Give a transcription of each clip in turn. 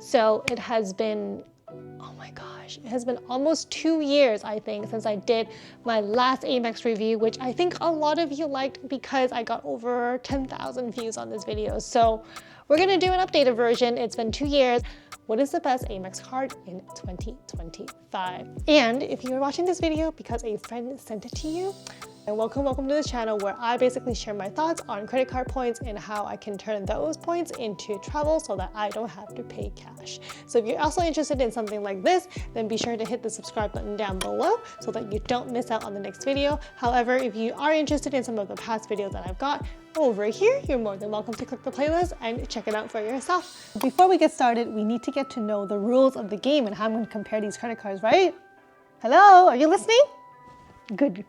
So it has been, oh my gosh, it has been almost 2 years, I think, since I did my last Amex review, which I think a lot of you liked because I got over 10,000 views on this video. So we're gonna do an updated version. It's been 2 years. What is the best Amex card in 2025? And if you're watching this video because a friend sent it to you, and welcome to this channel where I basically share my thoughts on credit card points and how I can turn those points into travel so that I don't have to pay cash. So if you're also interested in something like this, then be sure to hit the subscribe button down below so that you don't miss out on the next video. However, if you are interested in some of the past videos that I've got over here, you're more than welcome to click the playlist and check it out for yourself. Before we get started, we need to get to know the rules of the game and how I'm going to compare these credit cards, right? Hello, are you listening? Good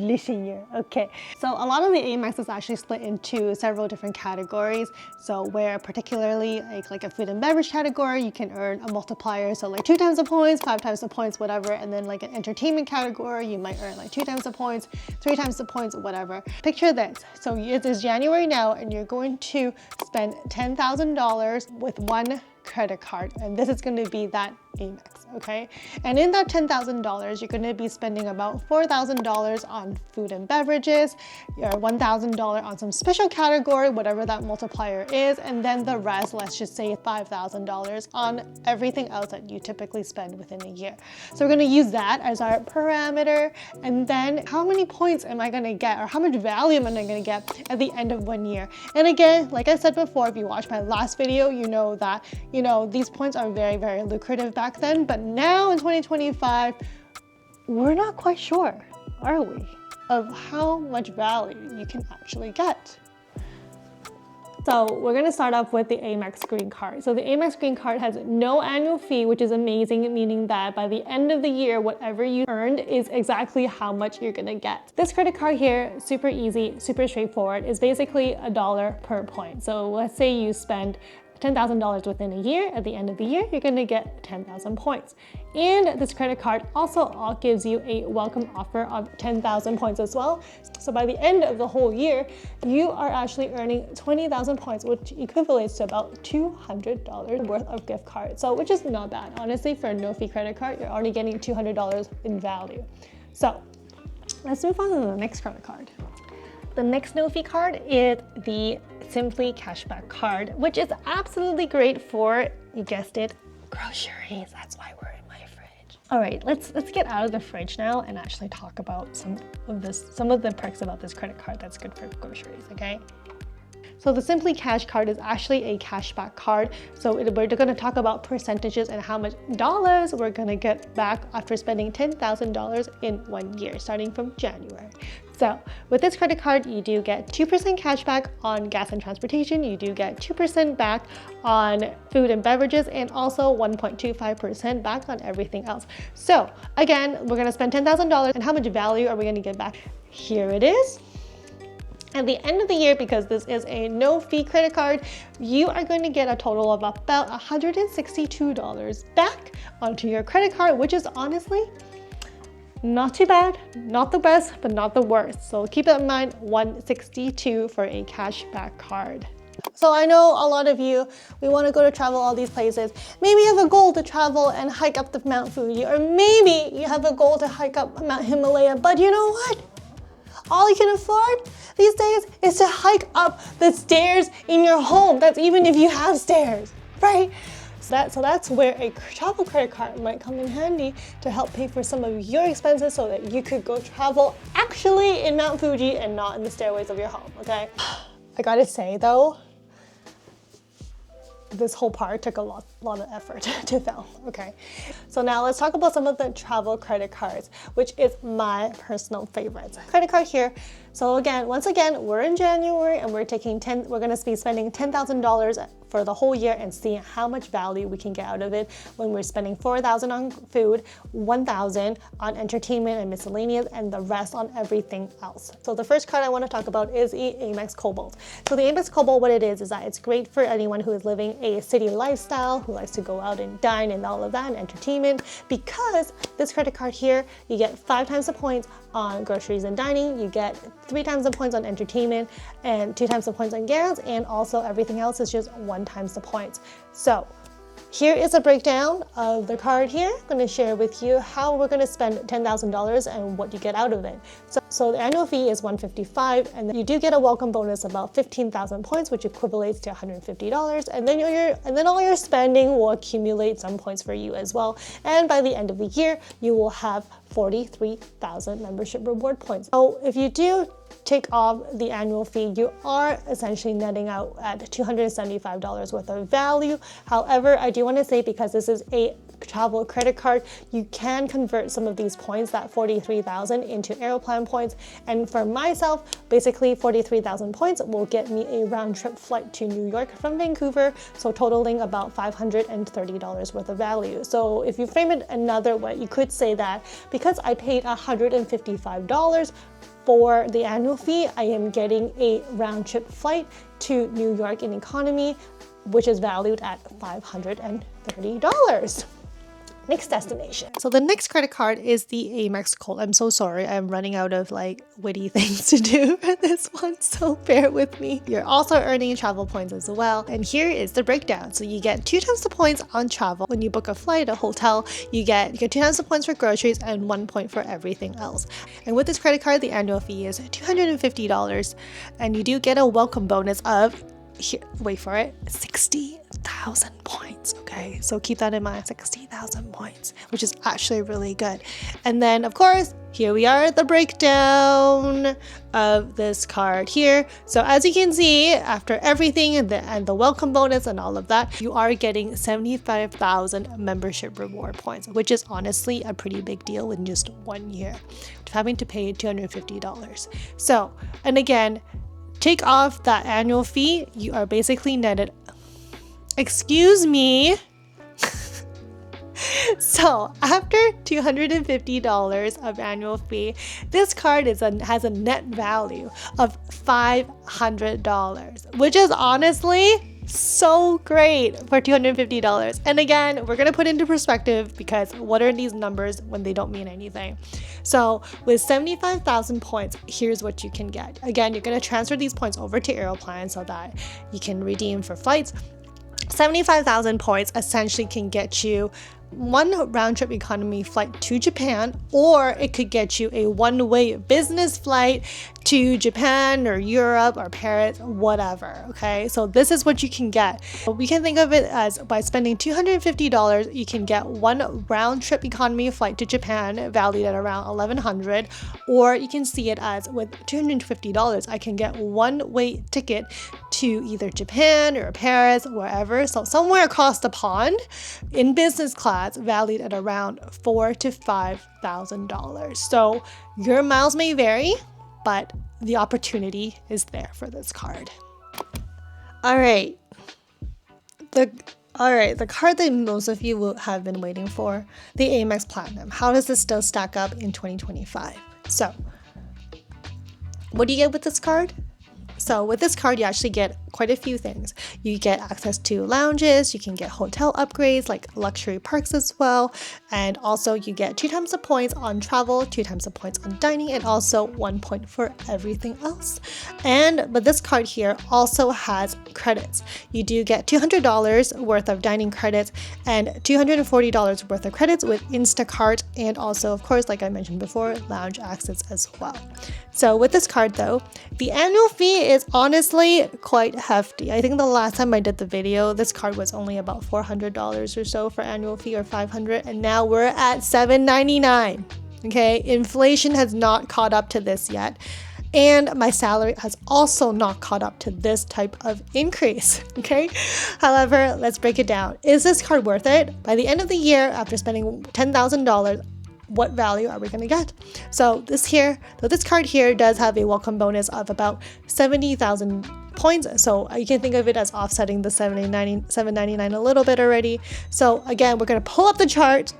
listener. Okay. So a lot of the Amex is actually split into several different categories. So where particularly like a food and beverage category, you can earn a multiplier. So like 2 times the points, 5 times the points, whatever. And then like an entertainment category, you might earn like 2 times the points, 3 times the points, whatever. Picture this. So it is January now and you're going to spend $10,000 with one credit card, and this is going to be that Amex, okay? And in that $10,000, you're going to be spending about $4,000 on food and beverages, or $1,000 on some special category, whatever that multiplier is, and then the rest, let's just say $5,000 on everything else that you typically spend within a year. So we're going to use that as our parameter, and then how many points am I going to get, or how much value am I going to get at the end of 1 year? And again, like I said before, if you watched my last video, you know that these points are very, very lucrative back then, but now in 2025, we're not quite sure, are we, of how much value you can actually get. So we're gonna start off with the Amex Green card. So the Amex Green card has no annual fee, which is amazing, meaning that by the end of the year, whatever you earned is exactly how much you're gonna get. This credit card here, super easy, super straightforward, is basically $1 per point. So let's say you spend $10,000 within a year. At the end of the year, you're going to get 10,000 points. And this credit card also gives you a welcome offer of 10,000 points as well. So by the end of the whole year, you are actually earning 20,000 points, which equivalates to about $200 worth of gift cards. So which is not bad. Honestly, for a no-fee credit card, you're already getting $200 in value. So let's move on to the next credit card. The next no-fee card is the Simply Cashback card, which is absolutely great for, you guessed it, groceries. That's why we're in my fridge. All right, let's get out of the fridge now and actually talk about some of the perks about this credit card that's good for groceries, okay? So the Simply Cash card is actually a cashback card. So we're going to talk about percentages and how much dollars we're going to get back after spending $10,000 in 1 year, starting from January. So with this credit card, you do get 2% cash back on gas and transportation. You do get 2% back on food and beverages, and also 1.25% back on everything else. So again, we're going to spend $10,000, and how much value are we going to get back? Here it is. At the end of the year, because this is a no-fee credit card, you are going to get a total of about $162 back onto your credit card, which is honestly not too bad, not the best, but not the worst. So keep it in mind, $162 for a cashback card. So I know a lot of you, we want to go to travel all these places. Maybe you have a goal to travel and hike up the Mount Fuji, or maybe you have a goal to hike up Mount Himalaya, but you know what? All you can afford these days is to hike up the stairs in your home. That's even if you have stairs, right? So that's where a travel credit card might come in handy to help pay for some of your expenses so that you could go travel actually in Mount Fuji and not in the stairways of your home, okay? I gotta say though, this whole part took a lot of effort to film, okay? So now let's talk about some of the travel credit cards, which is my personal favorites. Credit card here. So again, once again, we're in January and we're gonna be spending $10,000 for the whole year and see how much value we can get out of it when we're spending $4,000 on food, $1,000 on entertainment and miscellaneous, and the rest on everything else. So the first card I want to talk about is the Amex Cobalt. So the Amex Cobalt, what it is that it's great for anyone who is living a city lifestyle, who likes to go out and dine and all of that and entertainment, because this credit card here, you get 5 times the points on groceries and dining, you get 3 times the points on entertainment, and 2 times the points on gas, and also everything else is just 1 times the points. So Here is a breakdown of the card here. I'm going to share with you how we're going to spend $10,000 and what you get out of it. So the annual fee is $155, and then you do get a welcome bonus of about 15,000 points, which equivalates to $150. And then all your spending will accumulate some points for you as well. And by the end of the year, you will have 43,000 membership reward points. So if you do take off the annual fee, you are essentially netting out at $275 worth of value. However, I do want to say, because this is a travel credit card, you can convert some of these points, that 43,000, into Aeroplan points. And for myself, basically 43,000 points will get me a round trip flight to New York from Vancouver, so totaling about $530 worth of value. So if you frame it another way, you could say that because I paid $155 for the annual fee, I am getting a round trip flight to New York in economy, which is valued at $530. Next destination. So the next credit card is the Amex Gold. I'm so sorry, I'm running out of like witty things to do for this one, so bear with me. You're also earning travel points as well. And here is the breakdown. So you get 2 times the points on travel. When you book a flight, a hotel, you get 2 times the points for groceries and 1 point for everything else. And with this credit card, the annual fee is $250, and you do get a welcome bonus of, here, wait for it, 60,000 points. Okay, so keep that in mind, 60,000 points, which is actually really good. And then of course, here we are, the breakdown of this card here. So as you can see, after everything and the welcome bonus and all of that, you are getting 75,000 membership reward points, which is honestly a pretty big deal in just 1 year, having to pay $250. So, and again, take off that annual fee, you are basically netted, excuse me. So after $250 of annual fee, this card has a net value of $500, which is honestly so great for $250. And again, we're gonna put into perspective, because what are these numbers when they don't mean anything? So with 75,000 points, here's what you can get. Again, you're gonna transfer these points over to Aeroplan so that you can redeem for flights. 75,000 points essentially can get you 1 round trip economy flight to Japan, or it could get you a one-way business flight to Japan or Europe or Paris, whatever. Okay, so this is what you can get. We can think of it as, by spending $250, you can get 1 round trip economy flight to Japan valued at around $1,100, or you can see it as, with $250, I can get 1-way ticket to either Japan or Paris, wherever, so somewhere across the pond in business class, valued at around $4,000 to $5,000. So your miles may vary, but the opportunity is there for this card. All right, the card that most of you will have been waiting for, the Amex Platinum. How does this still stack up in 2025? So what do you get with this card? So with this card, you actually get quite a few things. You get access to lounges, you can get hotel upgrades like luxury perks as well, and also you get 2 times the points on travel, 2 times the points on dining, and also 1 point for everything else. But this card here also has credits. You do get $200 worth of dining credits and $240 worth of credits with Instacart, and also, of course, like I mentioned before, lounge access as well. So with this card though, the annual fee is honestly quite hefty. I think the last time I did the video, this card was only about $400 or so for annual fee, or $500, and now we're at $799. Okay, inflation has not caught up to this yet, and my salary has also not caught up to this type of increase. Okay, however, let's break it down. Is this card worth it? By the end of the year, after spending $10,000, what value are we going to get? So this card here does have a welcome bonus of about 70,000 points. So you can think of it as offsetting the $799 a little bit already. So again, we're going to pull up the chart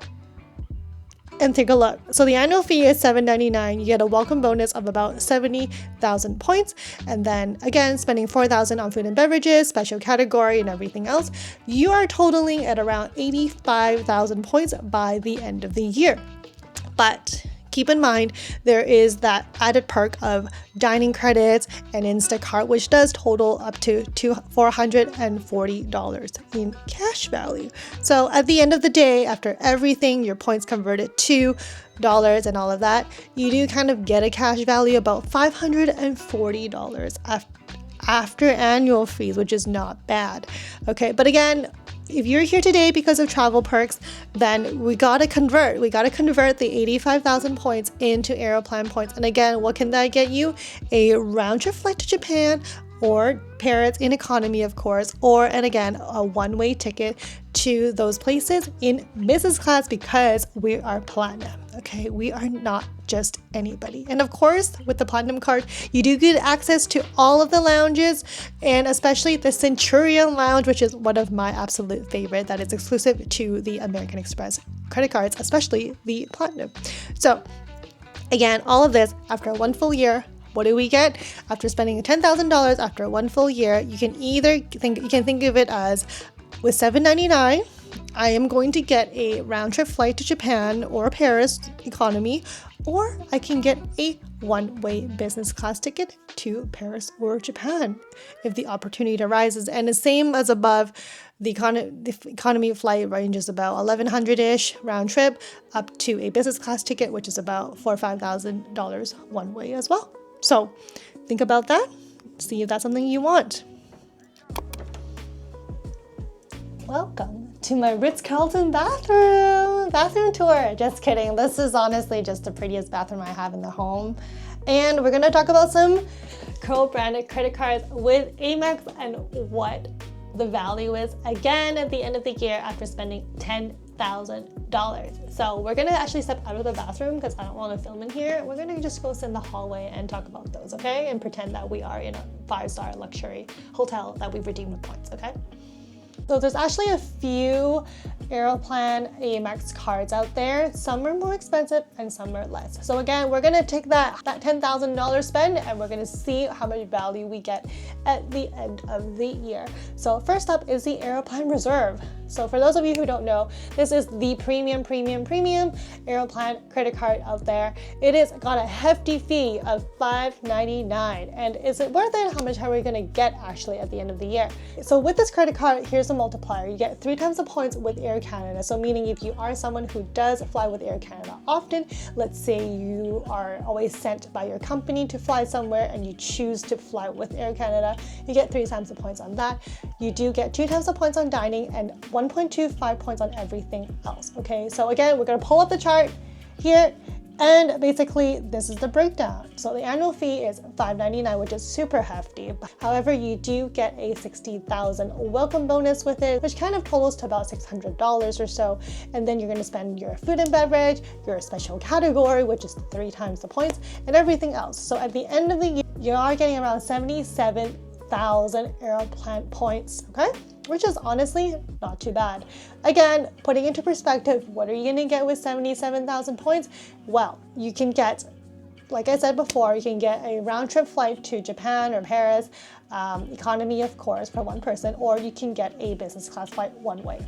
and take a look. So the annual fee is $799. You get a welcome bonus of about 70,000 points. And then again, spending $4,000 on food and beverages, special category, and everything else, you are totaling at around 85,000 points by the end of the year. But keep in mind, there is that added perk of dining credits and Instacart, which does total up to $440 in cash value. So at the end of the day, after everything, your points converted to dollars and all of that, you do kind of get a cash value about $540 after annual fees, which is not bad. Okay, but again, if you're here today because of travel perks, then we gotta convert the 85,000 points into Aeroplan points. And again, what can that get you? A round trip flight to Japan or Paris in economy, of course, and again, a one-way ticket to those places in business class, because we are platinum. Okay, we are not just anybody. And of course, with the platinum card, you do get access to all of the lounges, and especially the Centurion Lounge, which is one of my absolute favorite, that is exclusive to the American Express credit cards, especially the platinum. So again, all of this after one full year. What do we get after spending $10,000 after one full year? You can think of it as, with $799, I am going to get a round trip flight to Japan or Paris economy, or I can get a one-way business class ticket to Paris or Japan if the opportunity arises. And the same as above, the economy flight ranges about $1,100-ish round trip up to a business class ticket, which is about $4,000 or $5,000 one way as well. So think about that, see if that's something you want. Welcome to my Ritz-Carlton bathroom tour. Just kidding. This is honestly just the prettiest bathroom I have in the home. And we're gonna talk about some co-branded credit cards with Amex and what the value is again at the end of the year after spending $10,000. So we're gonna actually step out of the bathroom because I don't want to film in here. We're gonna just go sit in the hallway and talk about those, okay? And pretend that we are in a 5-star luxury hotel that we've redeemed with points, okay? So there's actually a few Aeroplan Amex cards out there. Some are more expensive and some are less. So again, we're gonna take that $10,000 spend and we're gonna see how much value we get at the end of the year. So first up is the Aeroplan Reserve. So for those of you who don't know, this is the premium Aeroplan credit card out there. It has got a hefty fee of $5.99. And is it worth it? How much are we gonna get actually at the end of the year? So with this credit card, here's a multiplier. You get 3 times the points with Air Canada. So meaning if you are someone who does fly with Air Canada often, let's say you are always sent by your company to fly somewhere and you choose to fly with Air Canada, you get 3 times the points on that. You do get 2 times the points on dining and 1.25 points on everything else. Okay, so again, we're gonna pull up the chart here. And basically, this is the breakdown. So the annual fee is $5.99, which is super hefty. However, you do get a $60,000 welcome bonus with it, which kind of totals to about $600 or so. And then you're going to spend your food and beverage, your special category, which is 3 times the points, and everything else. So at the end of the year, you are getting around 77,000 Aeroplan points, okay? Which is honestly not too bad. Again, putting into perspective, what are you gonna get with 77,000 points? Well, you can get, like I said before, you can get a round trip flight to Japan or Paris, economy of course for one person, or you can get a business class flight one way,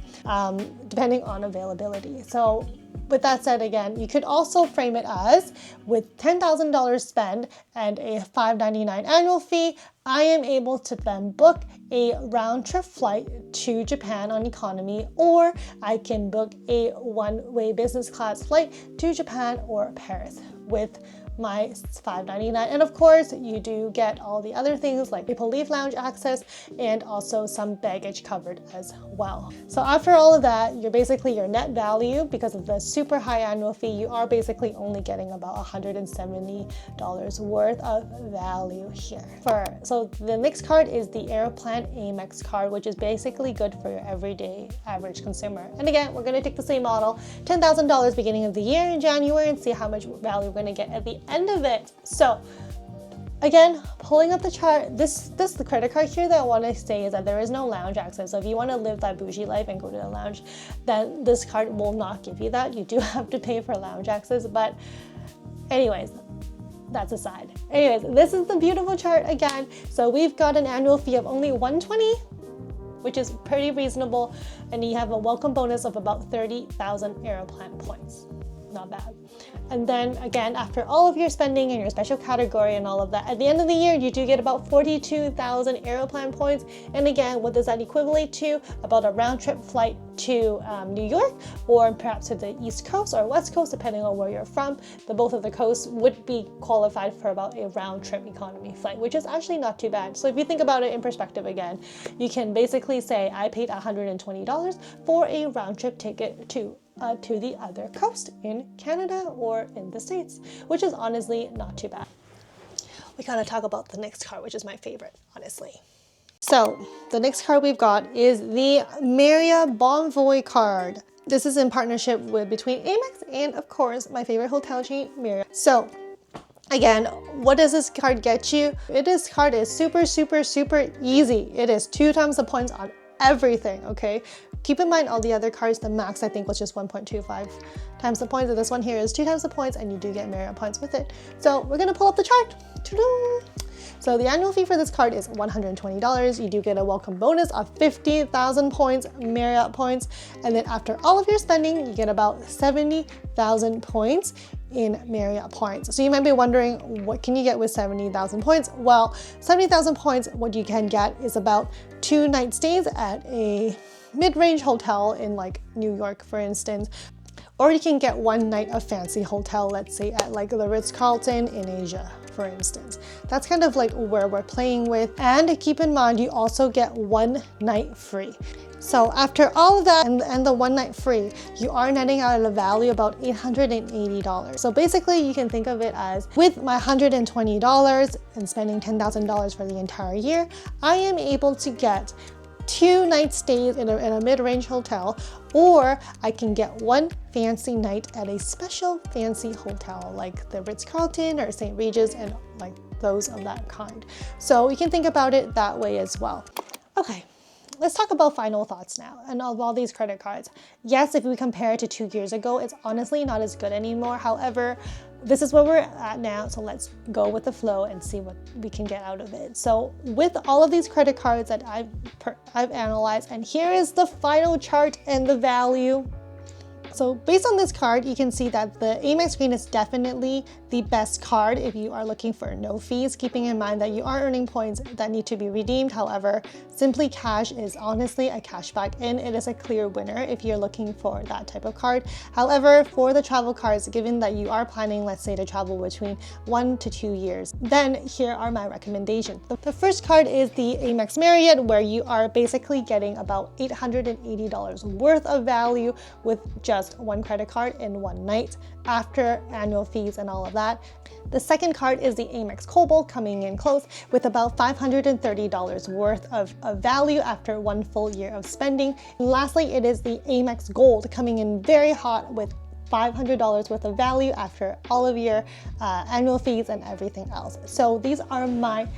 depending on availability. So with that said, again, you could also frame it as, with $10,000 spend and a $5.99 annual fee, I am able to then book a round trip flight to Japan on economy, or I can book a one-way business class flight to Japan or Paris with my $5.99. And of course, you do get all the other things like Maple Leaf Lounge access and also some baggage covered as well. So after all of that, you're basically your net value, because of the super high annual fee, you are basically only getting about $170 worth of value here. So the next card is the Aeroplan Amex card, which is basically good for your everyday average consumer. And again, we're gonna take the same model, $10,000 beginning of the year in January, and see how much value we're gonna get at the end of it. So again, pulling up the chart, the credit card here that I want to say is that there is no lounge access. So if you want to live that bougie life and go to the lounge, then this card will not give you that. You do have to pay for lounge access, but anyways, that's aside. Anyways, this is the beautiful chart again. So we've got an annual fee of only $120, which is pretty reasonable, and you have a welcome bonus of about 30,000 Aeroplan points. not bad. And then again, after all of your spending and your special category and all of that, at the end of the year, you do get about 42,000 Aeroplan points. And again, what does that equivalent to? About a round trip flight to New York, or perhaps to the East Coast or West Coast, depending on where you're from. Both of the coasts would be qualified for about a round trip economy flight, which is actually not too bad. So if you think about it in perspective again, you can basically say I paid $120 for a round trip ticket to the other coast in Canada or in the States, which is honestly not too bad. We gotta talk about the next card, which is my favorite, honestly. So the next card we've got is the Marriott Bonvoy card. This is in partnership between Amex and, of course, my favorite hotel chain, Marriott. So again, what does this card get you? This card is super, super, super easy. It is 2 times the points on everything, okay? Keep in mind all the other cards, the max I think was just 1.25 times the points, and this one here is 2 times the points, and you do get Marriott points with it. So we're gonna pull up the chart. So the annual fee for this card is $120. You do get a welcome bonus of 50,000 points, Marriott points, and then after all of your spending, you get about 70,000 points in Marriott points. So you might be wondering, what can you get with 70,000 points? Well, 70,000 points, what you can get is about 2 night stays at a mid-range hotel in like New York, for instance, or you can get 1 night of fancy hotel, let's say at like the Ritz-Carlton in Asia, for instance. That's kind of like where we're playing with. And keep in mind, you also get 1 night free. So after all of that and the 1 night free, you are netting out a value about $880. So basically you can think of it as, with my $120 and spending $10,000 for the entire year, I am able to get 2 night stays in a mid-range hotel, or I can get 1 fancy night at a special fancy hotel like the Ritz-Carlton or St. Regis and like those of that kind. So you can think about it that way as well. Okay. Let's talk about final thoughts now and of all these credit cards. Yes, if we compare it to 2 years ago, it's honestly not as good anymore. However, this is where we're at now, so let's go with the flow and see what we can get out of it. So with all of these credit cards that I've analyzed, and here is the final chart and the value. So based on this card, you can see that the Amex Green is definitely the best card if you are looking for no fees, keeping in mind that you are earning points that need to be redeemed. However, Simply Cash is honestly a cashback, and it is a clear winner if you're looking for that type of card. However, for the travel cards, given that you are planning, let's say, to travel between 1 to 2 years, then here are my recommendations. The first card is the Amex Marriott, where you are basically getting about $880 worth of value with just 1 credit card in 1 night after annual fees and all of that. The second card is the Amex Cobalt, coming in close with about $530 worth of value after 1 full year of spending. And lastly, it is the Amex Gold, coming in very hot with $500 worth of value after all of your annual fees and everything else. So these are my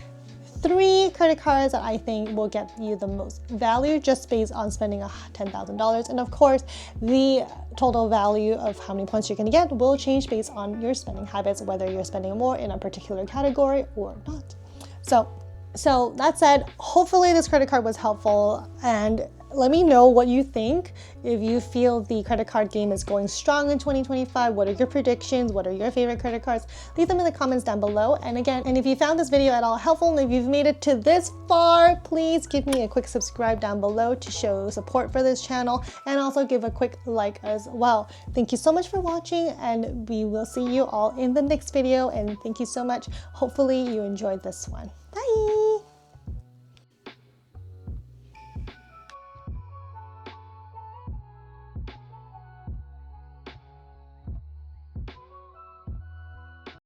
3 credit cards that I think will get you the most value just based on spending $10,000. And of course, the total value of how many points you're going to get will change based on your spending habits, whether you're spending more in a particular category or not. So that said, hopefully this credit card was helpful, and let me know what you think. If you feel the credit card game is going strong in 2025, what are your predictions? What are your favorite credit cards? Leave them in the comments down below. And again, if you found this video at all helpful, and if you've made it to this far, please give me a quick subscribe down below to show support for this channel, and also give a quick like as well. Thank you so much for watching, and we will see you all in the next video. And thank you so much. Hopefully you enjoyed this one. Bye.